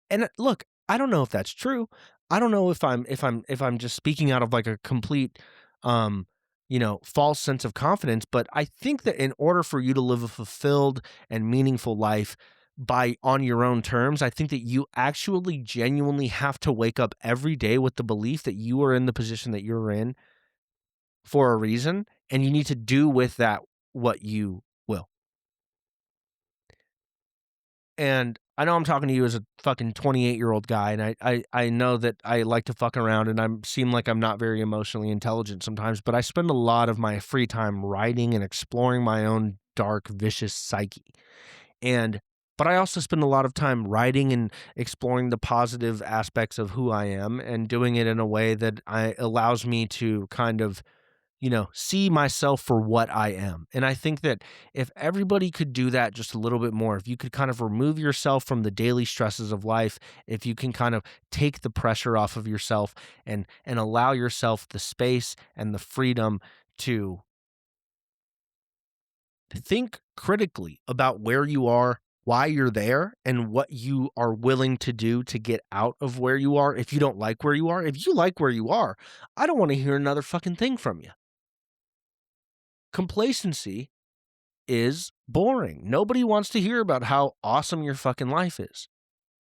And look, I don't know if that's true. I don't know if I'm just speaking out of like a complete false sense of confidence, but I think that in order for you to live a fulfilled and meaningful life by on your own terms, I think that you actually genuinely have to wake up every day with the belief that you are in the position that you're in for a reason and you need to do with that what you will. And I know I'm talking to you as a fucking 28-year-old guy, and I know that I like to fuck around and I seem like I'm not very emotionally intelligent sometimes, but I spend a lot of my free time writing and exploring my own dark, vicious psyche. And but I also spend a lot of time writing and exploring the positive aspects of who I am and doing it in a way that allows me to kind of see myself for what I am. And I think that if everybody could do that just a little bit more, if you could kind of remove yourself from the daily stresses of life, if you can kind of take the pressure off of yourself and allow yourself the space and the freedom to think critically about where you are, why you're there, and what you are willing to do to get out of where you are if you don't like where you are. If you like where you are, I don't want to hear another fucking thing from you. Complacency is boring. Nobody wants to hear about how awesome your fucking life is.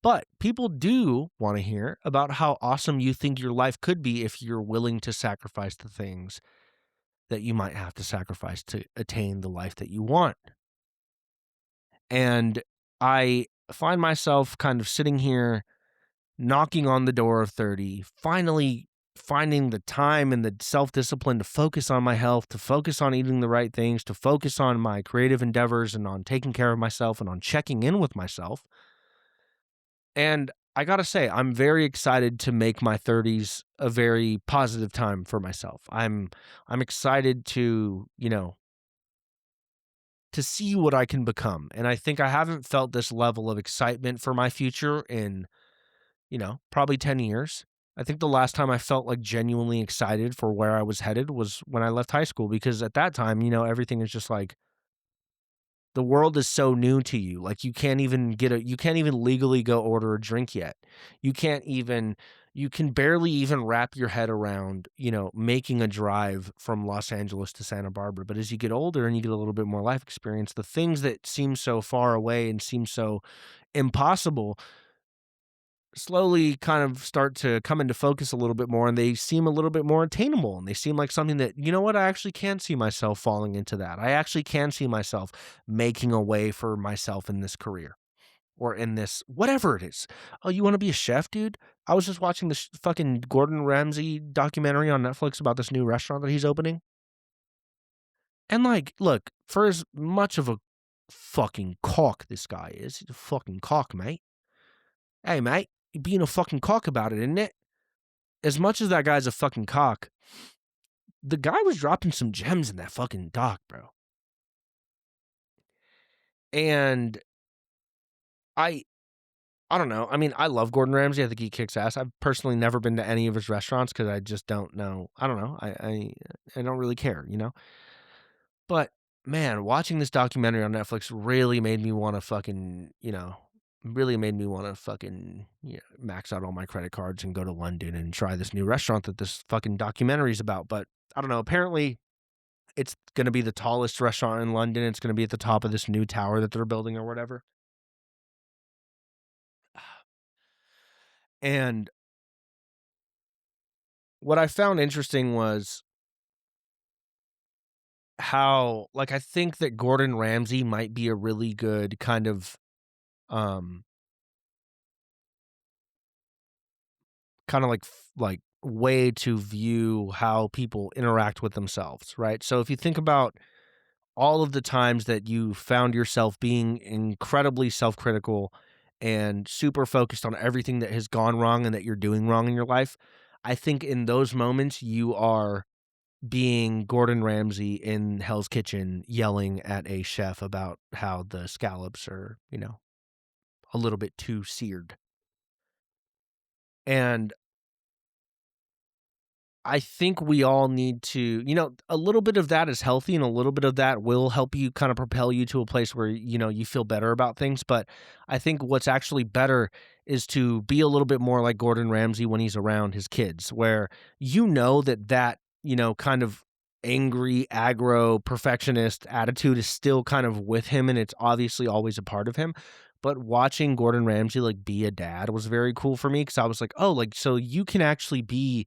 But people do want to hear about how awesome you think your life could be if you're willing to sacrifice the things that you might have to sacrifice to attain the life that you want. And I find myself kind of sitting here knocking on the door of 30, finally finding the time and the self-discipline to focus on my health, to focus on eating the right things, to focus on my creative endeavors and on taking care of myself and on checking in with myself. And I gotta say, I'm very excited to make my 30s a very positive time for myself. I'm excited to, to see what I can become. And I think I haven't felt this level of excitement for my future in, probably 10 years. I think the last time I felt like genuinely excited for where I was headed was when I left high school, because at that time, everything is just like the world is so new to you. Like you can't even legally go order a drink yet. You can barely even wrap your head around, making a drive from Los Angeles to Santa Barbara. But as you get older and you get a little bit more life experience, the things that seem so far away and seem so impossible slowly kind of start to come into focus a little bit more, and they seem a little bit more attainable, and they seem like something that, I actually can see myself falling into that. I actually can see myself making a way for myself in this career or in this whatever it is. Oh, you want to be a chef, dude? I was just watching this fucking Gordon Ramsay documentary on Netflix about this new restaurant that he's opening. And like, look, for as much of a fucking cock this guy is, he's a fucking cock, mate. Hey, mate, you're being a fucking cock about it, isn't it? As much as that guy's a fucking cock, the guy was dropping some gems in that fucking doc, bro. And I I don't know. I mean, I love Gordon Ramsay. I think he kicks ass. I've personally never been to any of his restaurants because I just don't know. I don't know. I don't really care, But man, watching this documentary on Netflix really made me want to fucking, really made me want to fucking max out all my credit cards and go to London and try this new restaurant that this fucking documentary is about. But I don't know. Apparently, it's going to be the tallest restaurant in London. It's going to be at the top of this new tower that they're building or whatever. And what I found interesting was how, like, I think that Gordon Ramsay might be a really good kind of, um, like way to view how people interact with themselves, right? So if you think about all of the times that you found yourself being incredibly self-critical and super focused on everything that has gone wrong and that you're doing wrong in your life, I think in those moments you are being Gordon Ramsay in Hell's Kitchen yelling at a chef about how the scallops are, a little bit too seared. And I think we all need to, a little bit of that is healthy and a little bit of that will help you kind of propel you to a place where, you feel better about things. But I think what's actually better is to be a little bit more like Gordon Ramsay when he's around his kids, where that, kind of angry, aggro, perfectionist attitude is still kind of with him and it's obviously always a part of him. But watching Gordon Ramsay like be a dad was very cool for me because I was like, oh, like, so you can actually be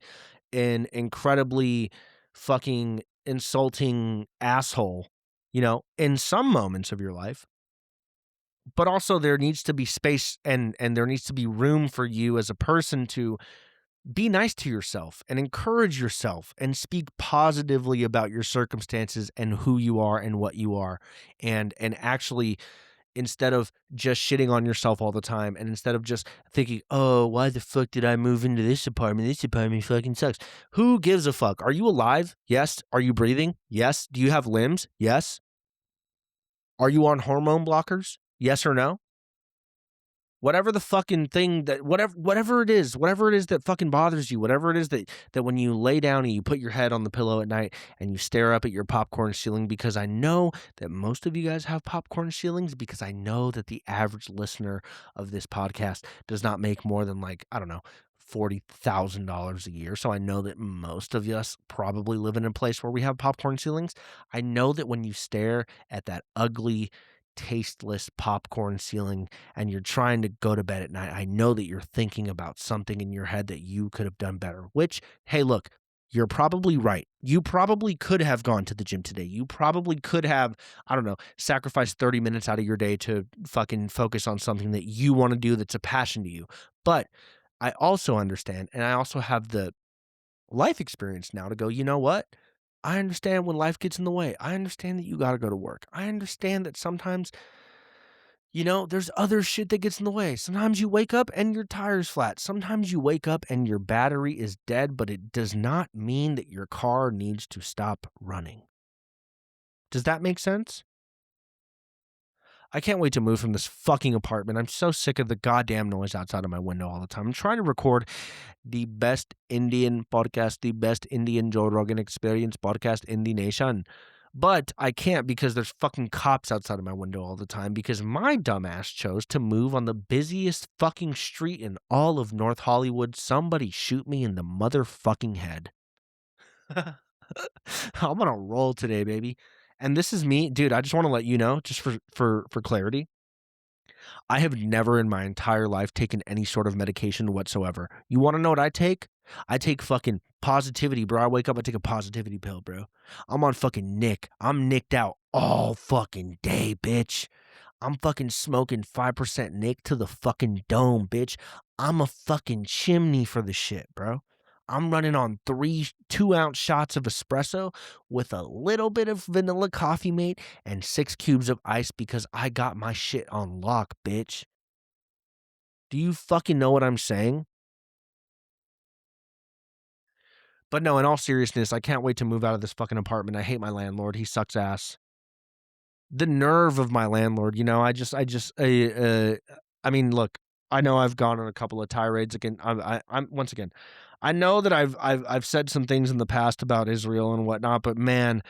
an incredibly fucking insulting asshole, in some moments of your life. But also there needs to be space and there needs to be room for you as a person to be nice to yourself and encourage yourself and speak positively about your circumstances and who you are and what you are, and actually, instead of just shitting on yourself all the time and instead of just thinking, "Oh, why the fuck did I move into this apartment? This apartment fucking sucks." Who gives a fuck? Are you alive? Yes. Are you breathing? Yes. Do you have limbs? Yes. Are you on hormone blockers? Yes or no? Whatever the fucking thing that whatever it is that fucking bothers you, whatever it is that when you lay down and you put your head on the pillow at night and you stare up at your popcorn ceiling, because I know that most of you guys have popcorn ceilings, because I know that the average listener of this podcast does not make more than, like, I don't know, $40,000 a year. So I know that most of us probably live in a place where we have popcorn ceilings. I know that when you stare at that ugly, tasteless popcorn ceiling and you're trying to go to bed at night, I know that you're thinking about something in your head that you could have done better, which, hey, look, You're probably right. You probably could have gone to the gym today. You probably could have, I don't know, sacrificed 30 minutes out of your day to fucking focus on something that you want to do that's a passion to you. But I also understand, and I also have the life experience now to go, you know what? I understand when life gets in the way. I understand that you got to go to work. I understand that sometimes, there's other shit that gets in the way. Sometimes you wake up and your tire's flat. Sometimes you wake up and your battery is dead, but it does not mean that your car needs to stop running. Does that make sense? I can't wait to move from this fucking apartment. I'm so sick of the goddamn noise outside of my window all the time. I'm trying to record the best Indian podcast, the best Indian Joe Rogan experience podcast in the nation. But I can't because there's fucking cops outside of my window all the time because my dumbass chose to move on the busiest fucking street in all of North Hollywood. Somebody shoot me in the motherfucking head. I'm on a roll today, baby. And this is me, dude. I just want to let you know, just for clarity, I have never in my entire life taken any sort of medication whatsoever. You want to know what I take? I take fucking positivity, bro. I wake up, I take a positivity pill, bro. I'm on fucking Nick. I'm nicked out all fucking day, bitch. I'm fucking smoking 5% Nick to the fucking dome, bitch. I'm a fucking chimney for the shit, bro. I'm running on 3 2-ounce shots of espresso with a little bit of vanilla coffee mate and 6 cubes of ice because I got my shit on lock, bitch. Do you fucking know what I'm saying? But no, in all seriousness, I can't wait to move out of this fucking apartment. I hate my landlord. He sucks ass. The nerve of my landlord, I mean, look, I know I've gone on a couple of tirades again. I'm once again, I know that I've said some things in the past about Israel and whatnot, but man,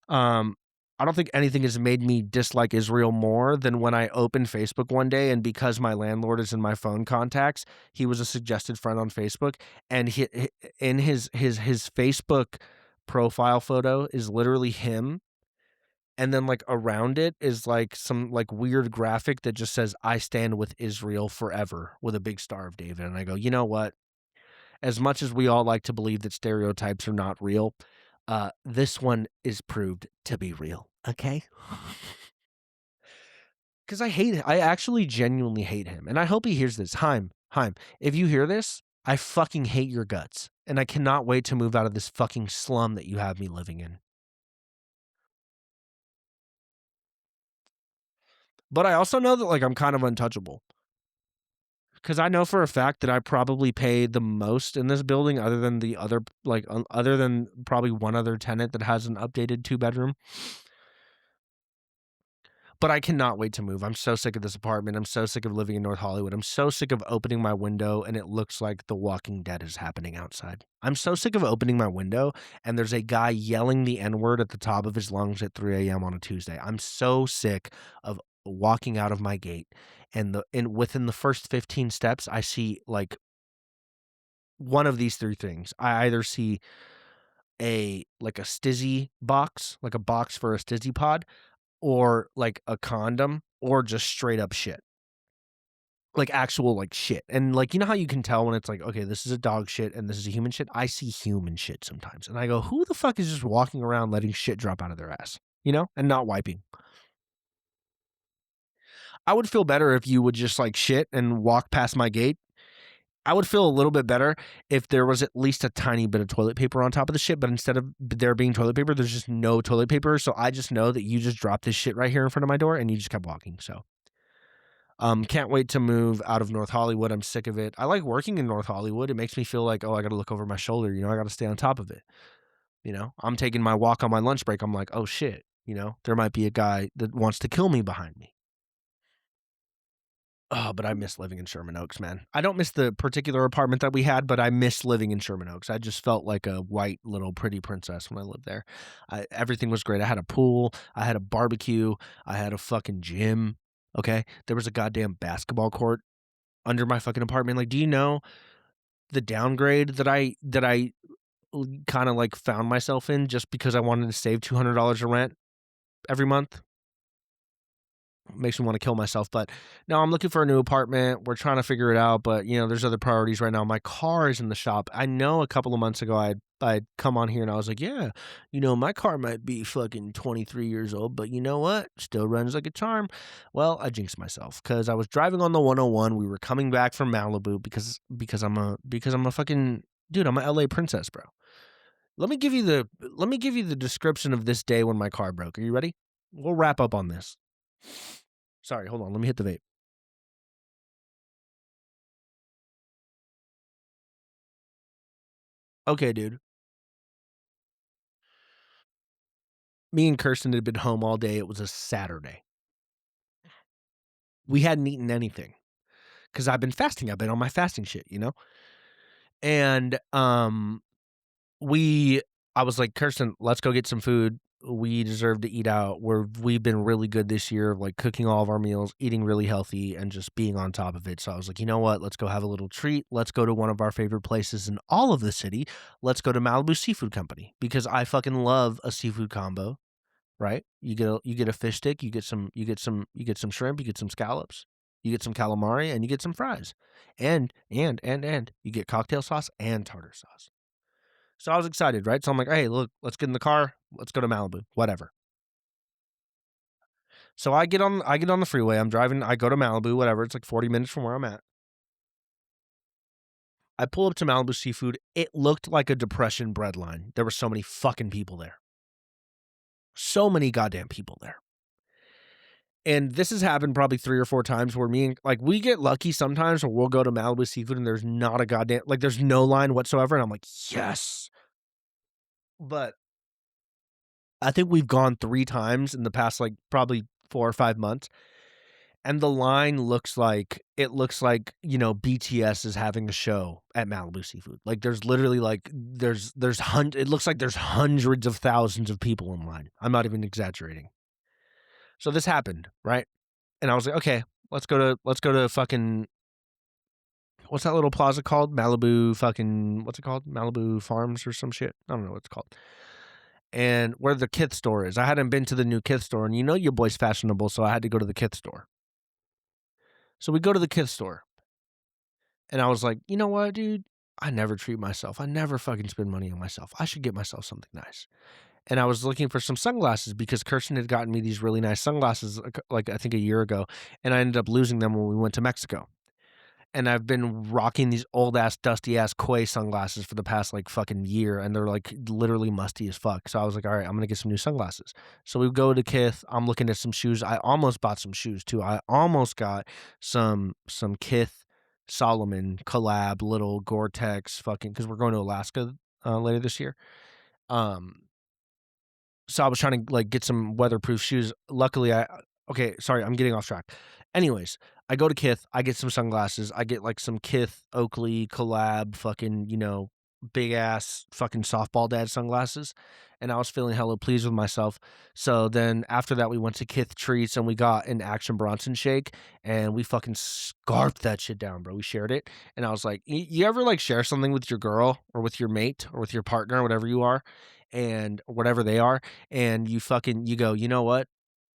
um, I don't think anything has made me dislike Israel more than when I opened Facebook one day, and because my landlord is in my phone contacts, he was a suggested friend on Facebook, and in his Facebook profile photo is literally him, and then like around it is like some like weird graphic that just says "I stand with Israel forever" with a big Star of David, and I go, you know what? As much as we all like to believe that stereotypes are not real, this one is proved to be real. Okay. Because I hate it. I actually genuinely hate him. And I hope he hears this. Heim, if you hear this, I fucking hate your guts. And I cannot wait to move out of this fucking slum that you have me living in. But I also know that like I'm kind of untouchable. Because I know for a fact that I probably pay the most in this building other than the other, like, other than probably one other tenant that has an updated 2-bedroom. But I cannot wait to move. I'm so sick of this apartment. I'm so sick of living in North Hollywood. I'm so sick of opening my window and it looks like The Walking Dead is happening outside. I'm so sick of opening my window and there's a guy yelling the N-word at the top of his lungs at 3 a.m. on a Tuesday. I'm so sick of walking out of my gate and within the first 15 steps, I see like one of these 3 things. I either see a stizzy box, like a box for a stizzy pod, or like a condom, or just straight up shit. Like actual like shit. And like you know how you can tell when it's like, okay, this is a dog shit and this is a human shit? I see human shit sometimes. And I go, who the fuck is just walking around letting shit drop out of their ass? And not wiping. I would feel better if you would just like shit and walk past my gate. I would feel a little bit better if there was at least a tiny bit of toilet paper on top of the shit, but instead of there being toilet paper, there's just no toilet paper. So I just know that you just dropped this shit right here in front of my door and you just kept walking. So can't wait to move out of North Hollywood. I'm sick of it. I like working in North Hollywood. It makes me feel like, oh, I got to look over my shoulder. I got to stay on top of it. I'm taking my walk on my lunch break. I'm like, oh shit, there might be a guy that wants to kill me behind me. Oh, but I miss living in Sherman Oaks, man. I don't miss the particular apartment that we had, but I miss living in Sherman Oaks. I just felt like a white little pretty princess when I lived there. Everything was great. I had a pool. I had a barbecue. I had a fucking gym. Okay. There was a goddamn basketball court under my fucking apartment. Like, do you know the downgrade that I kind of like found myself in just because I wanted to save $200 of rent every month? Makes me wanna kill myself, but no, I'm looking for a new apartment, we're trying to figure it out, but, there's other priorities right now. My car is in the shop. I know a couple of months ago I'd come on here and I was like, "Yeah, my car might be fucking 23 years old, but you know what? Still runs like a charm." Well, I jinxed myself because I was driving on the 101, we were coming back from Malibu because I'm a fucking dude, I'm a LA princess, bro. Let me give you the description of this day when my car broke. Are you ready? We'll wrap up on this. Sorry, hold on. Let me hit the vape. Okay, dude. Me and Kirsten had been home all day. It was a Saturday. We hadn't eaten anything because I've been fasting. I've been on my fasting shit. And we, I was like, Kirsten, let's go get some food. We deserve to eat out. We've been really good this year, of like cooking all of our meals, eating really healthy, and just being on top of it. So I was like, you know what? Let's go have a little treat. Let's go to one of our favorite places in all of the city. Let's go to Malibu Seafood Company because I fucking love a seafood combo. Right? You get a fish stick, you get some shrimp, you get some scallops, you get some calamari, and you get some fries. And you get cocktail sauce and tartar sauce. So I was excited, right? So I'm like, "Hey, look, let's get in the car. Let's go to Malibu, whatever." So I get on the freeway. I'm driving. I go to Malibu, whatever. It's like 40 minutes from where I'm at. I pull up to Malibu Seafood. It looked like a depression breadline. There were so many fucking people there. So many goddamn people there. And this has happened probably 3 or 4 times where me and like, we get lucky sometimes where we'll go to Malibu Seafood and there's not a goddamn like, there's no line whatsoever, and I'm like, "Yes." But I think we've gone 3 times in the past, like, probably 4 or 5 months, and the line looks like, BTS is having a show at Malibu Seafood. Like, there's literally, like, it looks like there's hundreds of thousands of people in line. I'm not even exaggerating. So this happened, right? And I was like, "Okay, let's go to fucking what's that little plaza called? Malibu fucking what's it called? Malibu Farms or some shit? I don't know what it's called." And where the Kith store is. I hadn't been to the new Kith store, and your boy's fashionable, so I had to go to the Kith store. So we go to the Kith store, and I was like, "You know what, dude? I never treat myself. I never fucking spend money on myself. I should get myself something nice." And I was looking for some sunglasses because Kirsten had gotten me these really nice sunglasses, like I think a year ago, and I ended up losing them when we went to Mexico. And I've been rocking these old ass, dusty ass Quay sunglasses for the past like fucking year, and they're like literally musty as fuck. So I was like, all right, I'm gonna get some new sunglasses. So we go to Kith. I'm looking at some shoes. I almost bought some shoes too. I almost got some Kith Solomon collab little Gore-Tex fucking because we're going to Alaska later this year. Um, so I was trying to like get some weatherproof shoes. Luckily, okay, sorry, I'm getting off track. Anyways, I go to Kith, I get some sunglasses, I get like some Kith Oakley collab fucking, big ass fucking softball dad sunglasses. And I was feeling hella pleased with myself. So then after that, we went to Kith Treats and we got an Action Bronson shake and we fucking scarfed that shit down, bro. We shared it. And I was like, you ever like share something with your girl or with your mate or with your partner, whatever you are, and whatever they are, and you go, you know what?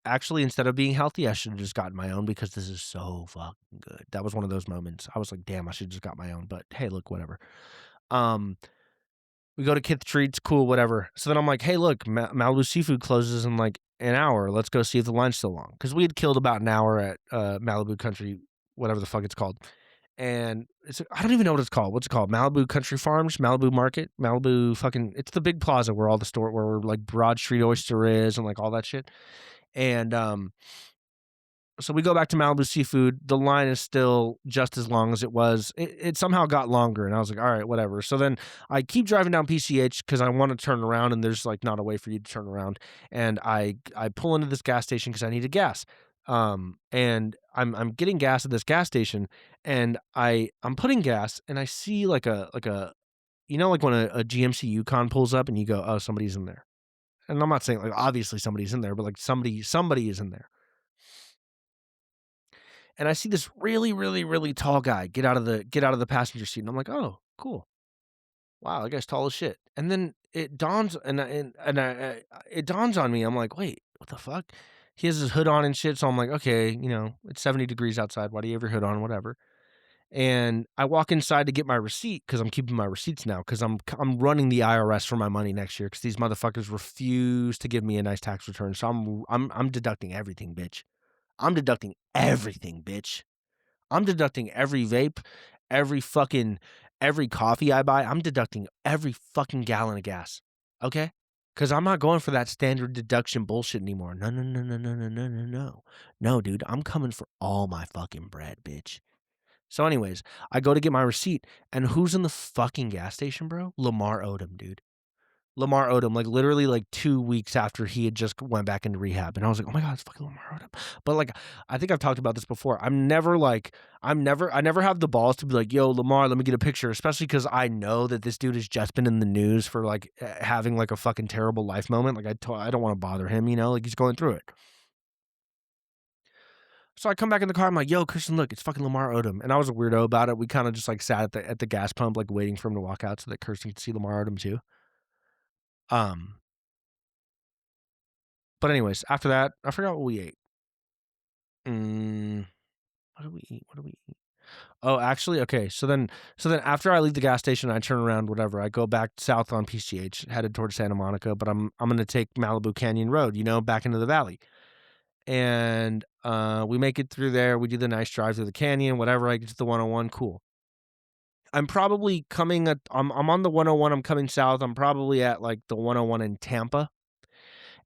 Actually, instead of being healthy, I should have just gotten my own because this is so fucking good. That was one of those moments. I was like, damn, I should have just got my own. But hey, look, whatever. Um, we go to Kith Treats, cool, whatever. So then I'm like, hey, look, Malibu Seafood closes in like an hour. Let's go see if the line's still long. Because we had killed about an hour at Malibu Country, whatever the fuck it's called. And I don't even know what it's called. What's it called? Malibu Country Farms, Malibu Market, Malibu fucking. It's the big plaza where all the store where like Broad Street Oyster is and like all that shit. And so we go back to Malibu Seafood. The line is still just as long as it was. It somehow got longer, and I was like, all right, whatever. So then I keep driving down PCH because I want to turn around, and there's like not a way for you to turn around. And I pull into this gas station because I needed gas. And I'm getting gas at this gas station, and I'm putting gas, and I see like a like when a GMC Yukon pulls up, and you go, oh, somebody's in there. And I'm not saying like obviously somebody's in there, but like somebody is in there. And I see this really, really, really tall guy get out of the passenger seat, and I'm like, "Oh, cool. Wow, that guy's tall as shit." And then it dawns on me. I'm like, "Wait, what the fuck?" He has his hood on and shit, so I'm like, okay, you know, it's 70 degrees outside. Why do you have your hood on? Whatever. And I walk inside to get my receipt because I'm keeping my receipts now because I'm running the IRS for my money next year because these motherfuckers refuse to give me a nice tax return. So I'm deducting everything, bitch. I'm deducting everything, bitch. I'm deducting every vape, every coffee I buy. I'm deducting every fucking gallon of gas. Okay? Because I'm not going for that standard deduction bullshit anymore. No, no, no, no, no, no, no, no, no. No, dude, I'm coming for all my fucking bread, bitch. So, anyways, I go to get my receipt, and who's in the fucking gas station, bro? Lamar Odom, dude. Lamar Odom, like literally like 2 weeks after he had just went back into rehab. And I was like, oh my God, it's fucking Lamar Odom. But like, I think I've talked about this before. I never have the balls to be like, yo, Lamar, let me get a picture, especially because I know that this dude has just been in the news for like having like a fucking terrible life moment. Like, I don't want to bother him, you know, like he's going through it. So I come back in the car. I'm like, yo, Christian, look, it's fucking Lamar Odom. And I was a weirdo about it. We kind of just like sat at the gas pump, like waiting for him to walk out so that Kirsten could see Lamar Odom too. Um, But anyways, after that, I forgot what we ate. What did we eat? What did we eat? Oh, actually, okay. So then after I leave the gas station, I turn around, whatever. I go back south on PCH, headed towards Santa Monica, but I'm gonna take Malibu Canyon Road, you know, back into the valley. And we make it through there. We do the nice drive through the canyon, whatever. I get to the 101, cool. I'm probably coming at I'm on the 101. I'm coming south. I'm probably at like the 101 in Tampa.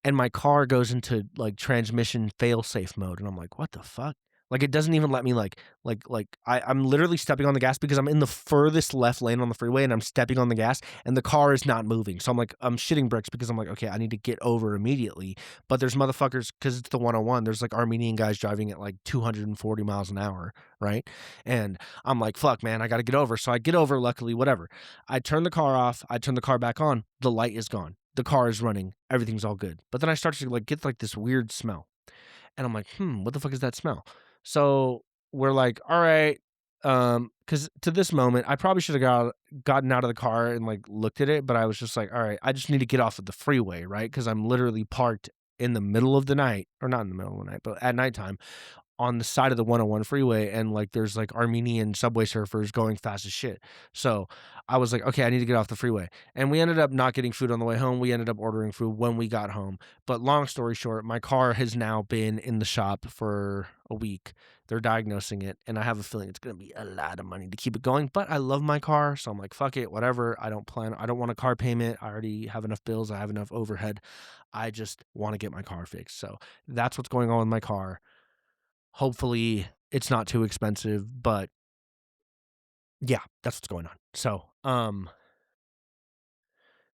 And my car goes into like transmission fail-safe mode, and I'm like, "What the fuck?" Like it doesn't even let me I'm literally stepping on the gas because I'm in the furthest left lane on the freeway and I'm stepping on the gas and the car is not moving. So I'm like, I'm shitting bricks because I'm like, okay, I need to get over immediately. But there's motherfuckers because it's the 101. There's like Armenian guys driving at like 240 miles an hour, right? And I'm like, fuck, man, I got to get over. So I get over, luckily, whatever. I turn the car off. I turn the car back on. The light is gone. The car is running. Everything's all good. But then I start to like get like this weird smell. And I'm like, what the fuck is that smell? So we're like, all right. Because to this moment, I probably should have gotten out of the car and like looked at it, but I was just like, all right, I just need to get off of the freeway, right? Because I'm literally parked in the middle of the night, or not in the middle of the night, but at nighttime on the side of the 101 freeway, and like there's like Armenian subway surfers going fast as shit. So I was like, okay, I need to get off the freeway. And we ended up not getting food on the way home. We ended up ordering food when we got home. But long story short, my car has now been in the shop for a week. They're diagnosing it, and I have a feeling it's going to be a lot of money to keep it going. But I love my car, so I'm like, fuck it, whatever. I don't want a car payment. I already have enough bills. I have enough overhead. I just want to get my car fixed. So that's what's going on with my car. Hopefully, it's not too expensive, but yeah, that's what's going on. So,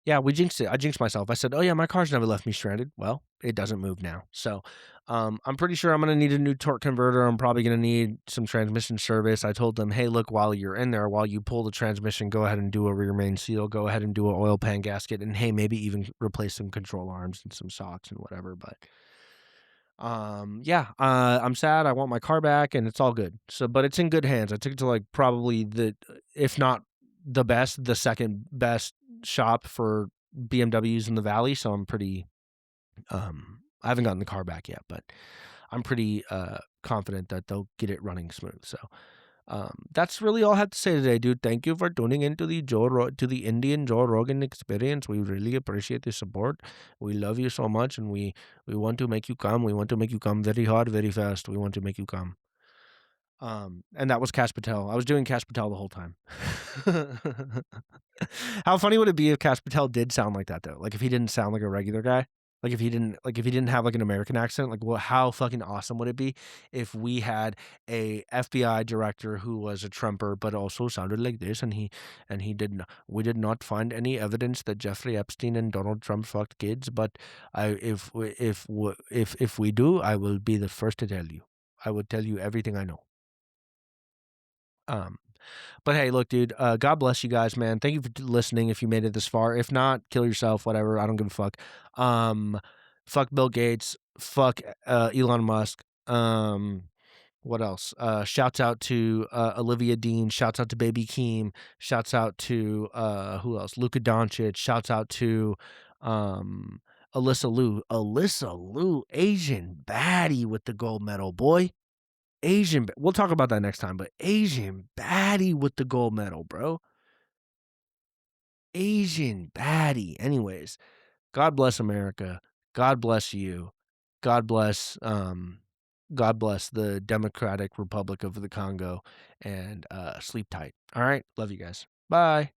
yeah, we jinxed it. I jinxed myself. I said, "Oh yeah, my car's never left me stranded." Well, it doesn't move now. So, I'm pretty sure I'm gonna need a new torque converter. I'm probably gonna need some transmission service. I told them, "Hey, look, while you're in there, while you pull the transmission, go ahead and do a rear main seal. Go ahead and do an oil pan gasket, and hey, maybe even replace some control arms and some shocks and whatever." But yeah, I'm sad. I want my car back and it's all good. So, but it's in good hands. I took it to like probably if not the best, the second best shop for BMWs in the valley. So I'm pretty, I haven't gotten the car back yet, but I'm pretty, confident that they'll get it running smooth. So, that's really all I have to say today, dude. Thank you for tuning into to the Indian Joe Rogan experience. We really appreciate the support. We love you so much, and we want to make you come. We want to make you come very hard, very fast. We want to make you come. And that was Cash Patel. I was doing Cash Patel the whole time. How funny would it be if Cash Patel did sound like that though? Like if he didn't sound like a regular guy? Like if he didn't have like an American accent, like what how fucking awesome would it be if we had a FBI director who was a Trumper but also sounded like this, and he did not we did not find any evidence that Jeffrey Epstein and Donald Trump fucked kids, but if we do, I will be the first to tell you. I would tell you everything I know. Um, but hey, look, dude, God bless you guys, man. Thank you for listening if you made it this far. If not, kill yourself, whatever. I don't give a fuck. Um, fuck Bill Gates. Fuck Elon Musk. What else? Shouts out to Olivia Dean. Shouts out to Baby Keem. Shouts out to who else? Luka Doncic. Shouts out to um Alyssa Liu, Asian baddie with the gold medal, boy. We'll talk about that next time, but Asian baddie with the gold medal, bro. Asian baddie. Anyways, God bless America. God bless you. God bless, God bless the Democratic Republic of the Congo, and, sleep tight. All right? Love you guys. Bye.